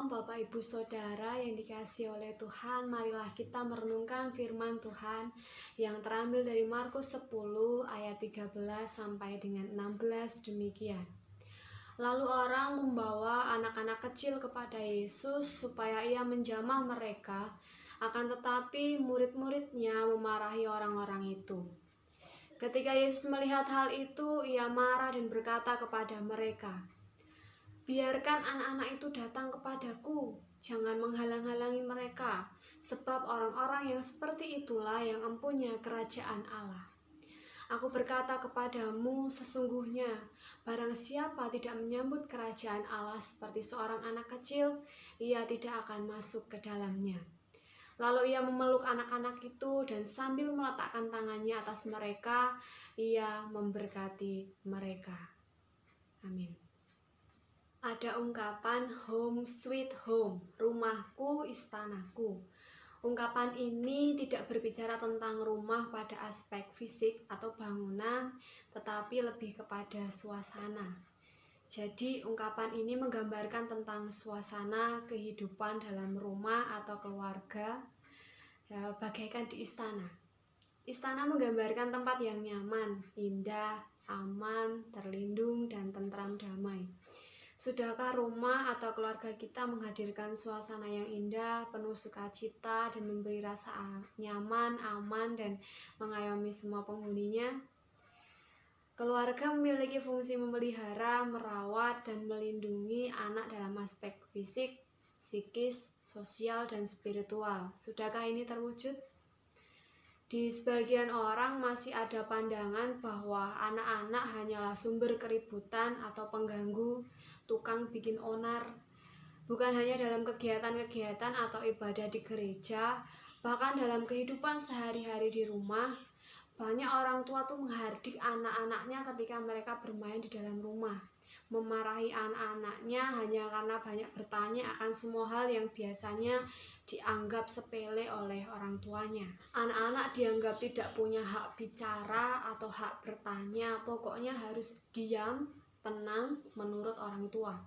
Shalom Bapak Ibu Saudara yang dikasihi oleh Tuhan. Marilah kita merenungkan firman Tuhan yang terambil dari Markus 10 ayat 13 sampai dengan 16 demikian. Lalu orang membawa anak-anak kecil kepada Yesus supaya ia menjamah mereka, akan tetapi murid-muridnya memarahi orang-orang itu. Ketika Yesus melihat hal itu, ia marah dan berkata kepada mereka, "Biarkan anak-anak itu datang kepadaku, jangan menghalang-halangi mereka, sebab orang-orang yang seperti itulah yang empunya kerajaan Allah. Aku berkata kepadamu, sesungguhnya barang siapa tidak menyambut kerajaan Allah seperti seorang anak kecil, ia tidak akan masuk ke dalamnya." Lalu ia memeluk anak-anak itu dan sambil meletakkan tangannya atas mereka, ia memberkati mereka. Amin. Ada ungkapan home sweet home, rumahku, istanaku. Ungkapan ini tidak berbicara tentang rumah pada aspek fisik atau bangunan, tetapi lebih kepada suasana. Jadi ungkapan ini menggambarkan tentang suasana kehidupan dalam rumah atau keluarga, bagaikan di istana. Istana menggambarkan tempat yang nyaman, indah, aman, terlindung, dan tentram damai. Sudahkah rumah atau keluarga kita menghadirkan suasana yang indah, penuh sukacita, dan memberi rasa nyaman, aman, dan mengayomi semua penghuninya? Keluarga memiliki fungsi memelihara, merawat, dan melindungi anak dalam aspek fisik, psikis, sosial, dan spiritual. Sudahkah ini terwujud? Di sebagian orang masih ada pandangan bahwa anak-anak hanyalah sumber keributan atau pengganggu, tukang bikin onar. Bukan hanya dalam kegiatan-kegiatan atau ibadah di gereja, bahkan dalam kehidupan sehari-hari di rumah, banyak orang tua tuh menghardik anak-anaknya ketika mereka bermain di dalam rumah, memarahi anak-anaknya hanya karena banyak bertanya akan semua hal yang biasanya dianggap sepele oleh orang tuanya. Anak-anak dianggap tidak punya hak bicara atau hak bertanya, pokoknya harus diam, tenang, menurut orang tua.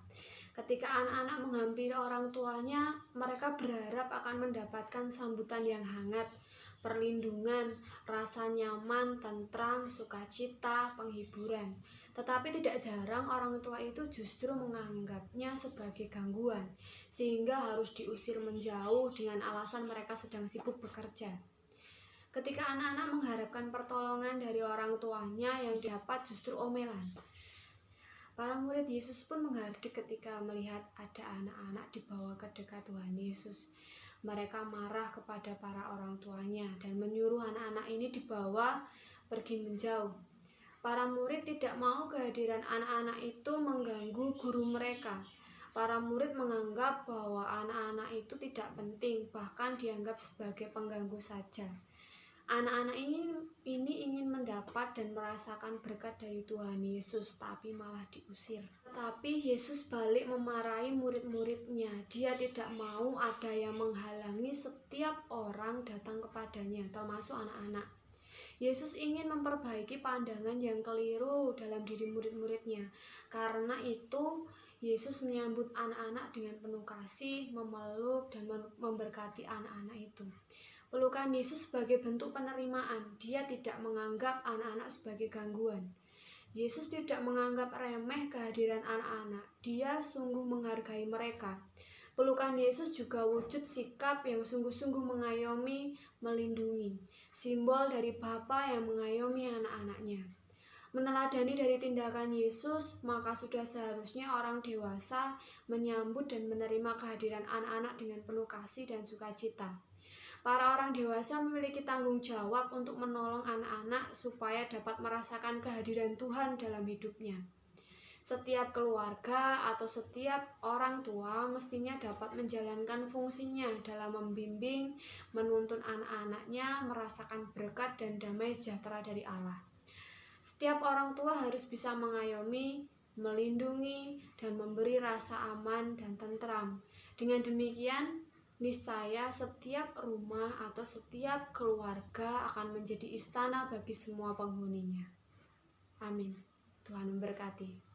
Ketika anak-anak menghampiri orang tuanya, mereka berharap akan mendapatkan sambutan yang hangat, perlindungan, rasa nyaman, tentram, sukacita, penghiburan. Tetapi tidak jarang orang tua itu justru menganggapnya sebagai gangguan, sehingga harus diusir menjauh dengan alasan mereka sedang sibuk bekerja. Ketika anak-anak mengharapkan pertolongan dari orang tuanya, yang dapat justru omelan. Para murid Yesus pun menghardik ketika melihat ada anak-anak dibawa ke dekat Tuhan Yesus. Mereka marah kepada para orang tuanya dan menyuruh anak-anak ini dibawa pergi menjauh. Para murid tidak mau kehadiran anak-anak itu mengganggu guru mereka. Para murid menganggap bahwa anak-anak itu tidak penting, bahkan dianggap sebagai pengganggu saja. Anak-anak ini ingin mendapat dan merasakan berkat dari Tuhan Yesus, tapi malah diusir. Tapi Yesus balik memarahi murid-muridnya. Dia tidak mau ada yang menghalangi setiap orang datang kepadanya, termasuk anak-anak. Yesus ingin memperbaiki pandangan yang keliru dalam diri murid-muridnya. Karena itu, Yesus menyambut anak-anak dengan penuh kasih, memeluk, dan memberkati anak-anak itu. Pelukan Yesus sebagai bentuk penerimaan. Dia tidak menganggap anak-anak sebagai gangguan. Yesus tidak menganggap remeh kehadiran anak-anak. Dia sungguh menghargai mereka. Pelukan Yesus juga wujud sikap yang sungguh-sungguh mengayomi, melindungi. Simbol dari Bapa yang mengayomi anak-anaknya. Meneladani dari tindakan Yesus, maka sudah seharusnya orang dewasa menyambut dan menerima kehadiran anak-anak dengan penuh kasih dan sukacita. Para orang dewasa memiliki tanggung jawab untuk menolong anak-anak supaya dapat merasakan kehadiran Tuhan dalam hidupnya. Setiap keluarga atau setiap orang tua mestinya dapat menjalankan fungsinya dalam membimbing, menuntun anak-anaknya merasakan berkat dan damai sejahtera dari Allah. Setiap orang tua harus bisa mengayomi, melindungi, dan memberi rasa aman dan tentram. Dengan demikian, niscaya setiap rumah atau setiap keluarga akan menjadi istana bagi semua penghuninya. Amin. Tuhan memberkati.